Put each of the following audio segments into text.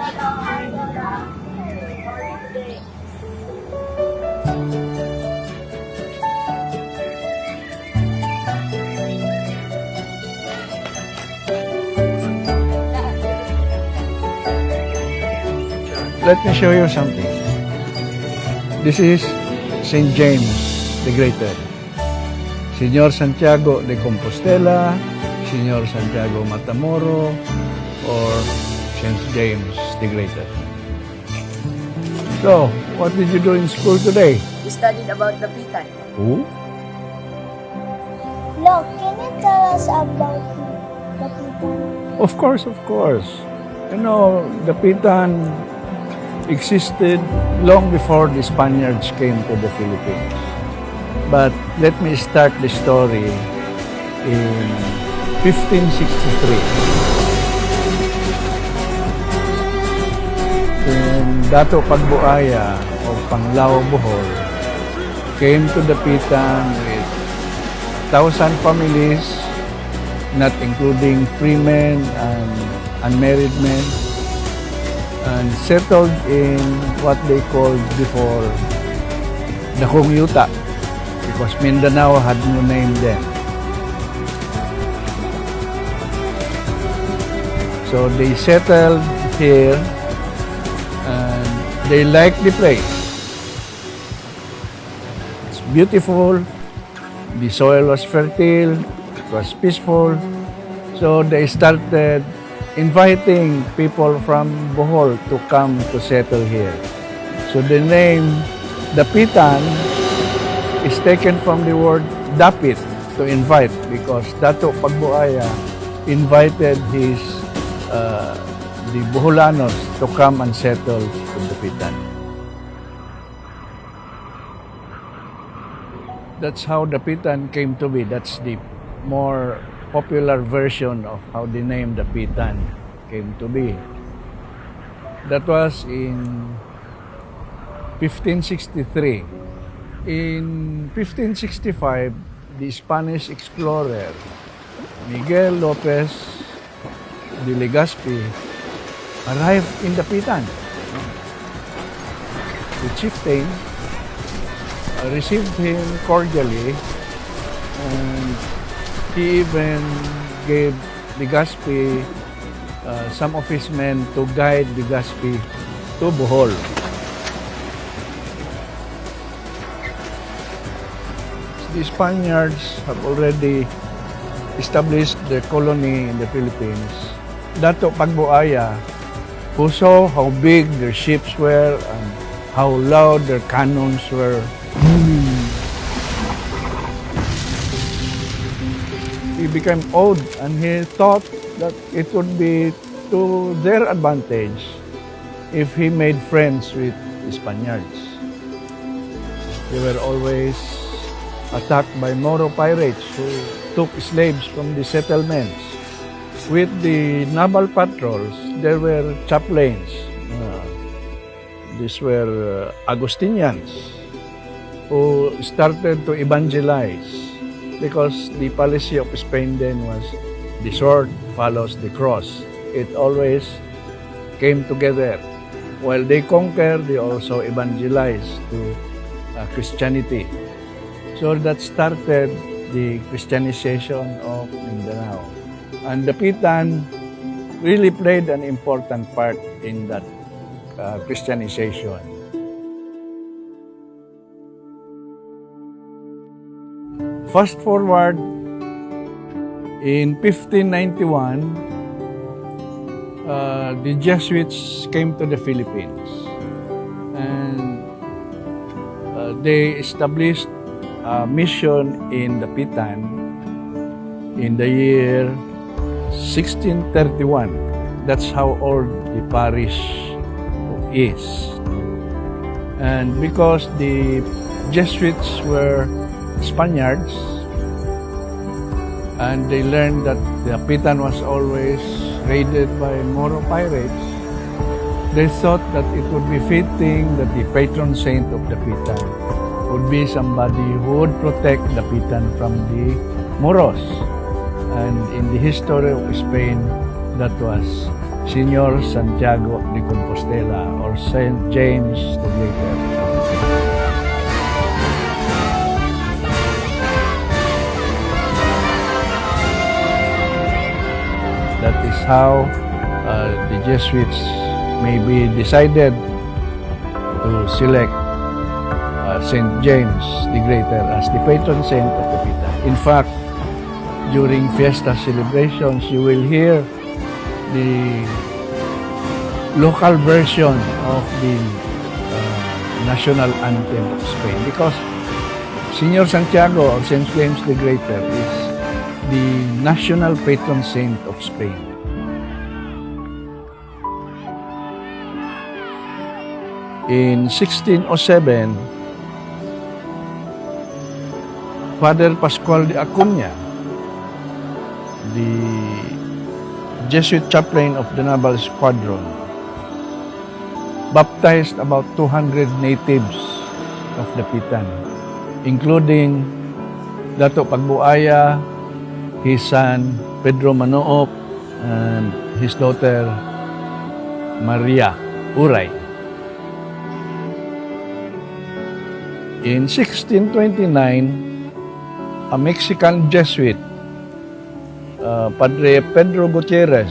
Let me show you something. This is St. James the Greater. Señor Santiago de Compostela, Señor Santiago Matamoro, or St. James the Greater. So, what did you do in school today? We studied about Dapitan. Who? Look, can you tell us about Dapitan? Of course, of course. You know, Dapitan existed long before the Spaniards came to the Philippines. But let me start the story in 1563. When Dato Pagbuaya of Panglao, Bohol came to Dapitan with 1,000 families, not including freemen and unmarried men, and settled in what they called before the Yuta, because Mindanao had no name then. So they settled here and they liked the place. It's beautiful, the soil was fertile, it was peaceful, so they started inviting people from Bohol to come to settle here. So the name Dapitan is taken from the word dapit, to invite, because Dato Pagbuaya invited the Boholanos to come and settle in Dapitan. That's how Dapitan came to be. That's the more popular version of how the name Dapitan came to be. That was in 1563. In 1565, the Spanish explorer Miguel Lopez de Legazpi arrived in Dapitan. The chieftain received him cordially, and he even gave Legazpi some of his men to guide Legazpi to Bohol. The Spaniards have already established their colony in the Philippines. Dato Pagbuaya, who saw how big their ships were and how loud their cannons were, he became awed, and he thought that it would be to their advantage if he made friends with the Spaniards. They were always attacked by Moro pirates who took slaves from the settlements. With the naval patrols, there were chaplains. These were Agustinians who started to evangelize, because the policy of Spain then was the sword follows the cross. It always came together. While they conquered, they also evangelized to Christianity. So that started the Christianization of Mindanao. And Dapitan really played an important part in that Christianization. Fast forward, in 1591, the Jesuits came to the Philippines, and they established a mission in Dapitan in the year 1631. That's how old the parish is. And because the Jesuits were Spaniards, and they learned that Dapitan was always raided by Moro pirates, they thought that it would be fitting that the patron saint of Dapitan would be somebody who would protect Dapitan from the Moros. And in the history of Spain, that was Señor Santiago de Compostela or Saint James the Greater. That is how the Jesuits maybe decided to select Saint James the Greater as the patron saint of Dapitan. In fact, during fiesta celebrations, you will hear the local version of the national anthem of Spain because Señor Santiago or Saint James the Greater is the national patron saint of Spain. In 1607, Father Pascual de Acuña, the Jesuit chaplain of the Naval Squadron, baptized about 200 natives of Dapitan, including Dato Pagbuaya, his son Pedro Manoop, and his daughter Maria Uray. In 1629, a Mexican Jesuit, Padre Pedro Gutierrez,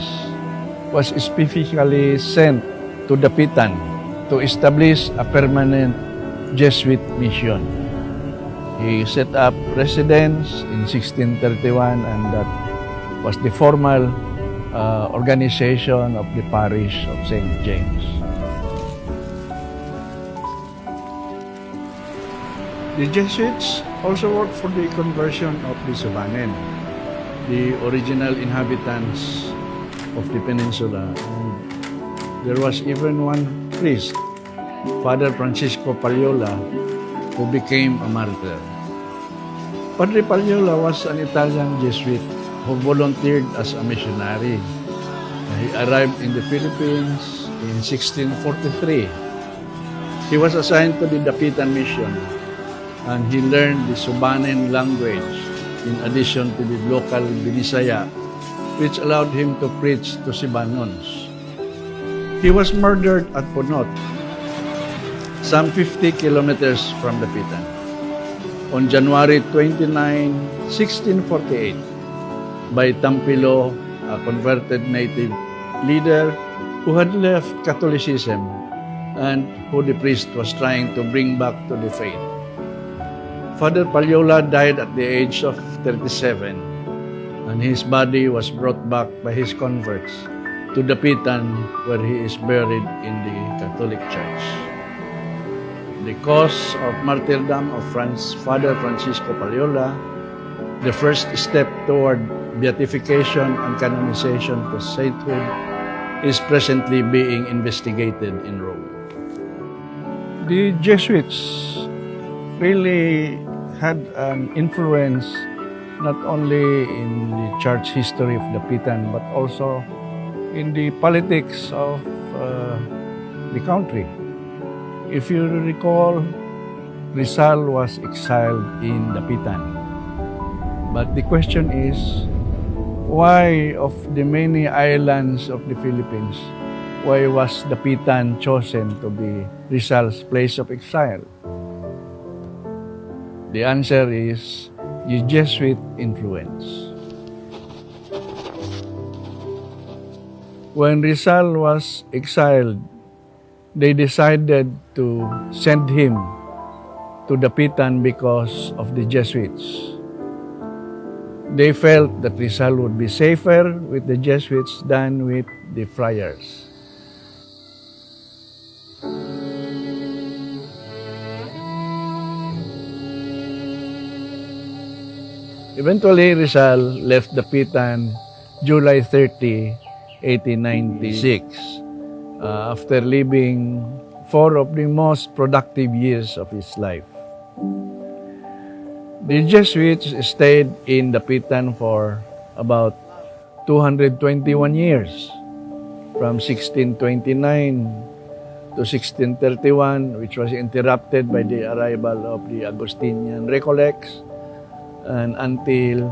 was specifically sent to Dapitan to establish a permanent Jesuit mission. He set up residence in 1631 and that was the formal organization of the Parish of St. James. The Jesuits also worked for the conversion of the Subanen, the original inhabitants of the peninsula. And there was even one priest, Father Francisco Paliola, who became a martyr. Padre Paliola was an Italian Jesuit who volunteered as a missionary. He arrived in the Philippines in 1643. He was assigned to the Dapitan mission and he learned the Subanen language in addition to the local Binisaya, which allowed him to preach to Cebuanons. He was murdered at Punot, some 50 kilometers from Dapitan, on January 29, 1648, by Tampilo, a converted native leader who had left Catholicism and who the priest was trying to bring back to the faith. Father Paliola died at the age of 37, and his body was brought back by his converts to Dapitan, where he is buried in the Catholic Church. The cause of martyrdom of Father Francisco Paliola, the first step toward beatification and canonization to sainthood, is presently being investigated in Rome. The Jesuits really had an influence not only in the church history of Dapitan but also in the politics of the country. If you recall, Rizal was exiled in Dapitan. But the question is, why of the many islands of the Philippines, why was Dapitan chosen to be Rizal's place of exile? The answer is the Jesuit influence. When Rizal was exiled, they decided to send him to Dapitan because of the Jesuits. They felt that Rizal would be safer with the Jesuits than with the friars. Eventually, Rizal left Dapitan July 30, 1896, after living 4 of the most productive years of his life. The Jesuits stayed in Dapitan for about 221 years, from 1629 to 1631, which was interrupted by the arrival of the Augustinian Recollects, and until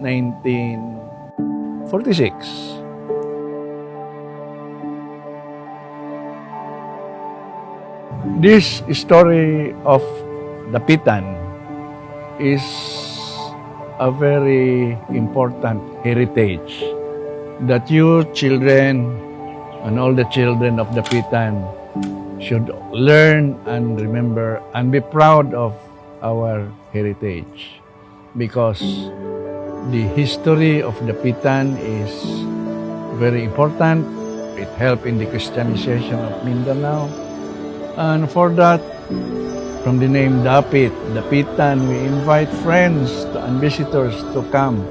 1946. This story of Dapitan is a very important heritage that you children and all the children of Dapitan should learn and remember and be proud of our heritage, because the history of Dapitan is very important. It helped in the Christianization of Mindanao, and for that, from the name Dapitan, we invite friends and visitors to come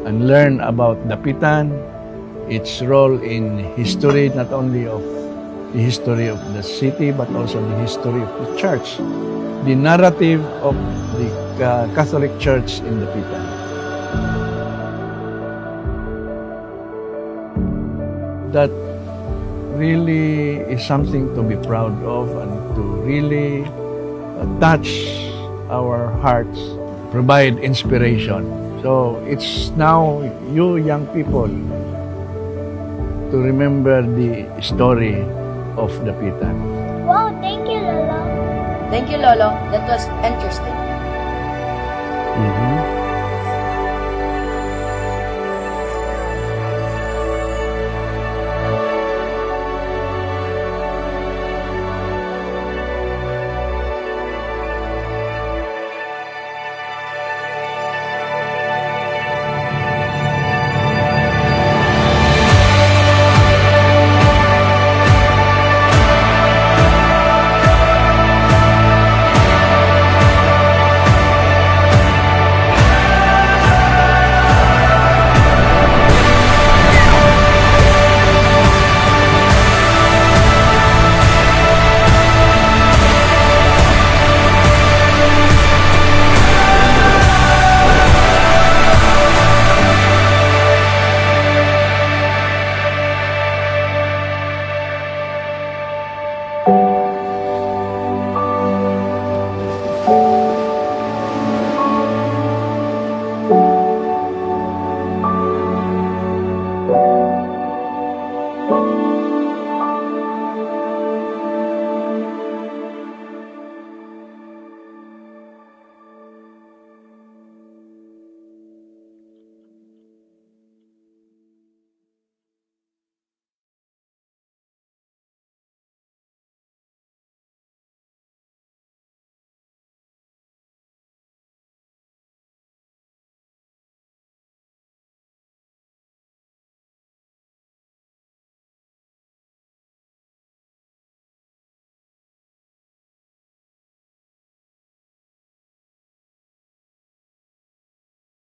and learn about Dapitan, its role in history, not only of the history of the city, but also the history of the church, the narrative of the Catholic Church in Dapitan. That really is something to be proud of and to really touch our hearts, provide inspiration. So it's now you young people to remember the story of Dapitan. Wow, thank you, Lolo. Thank you, Lolo. That was interesting.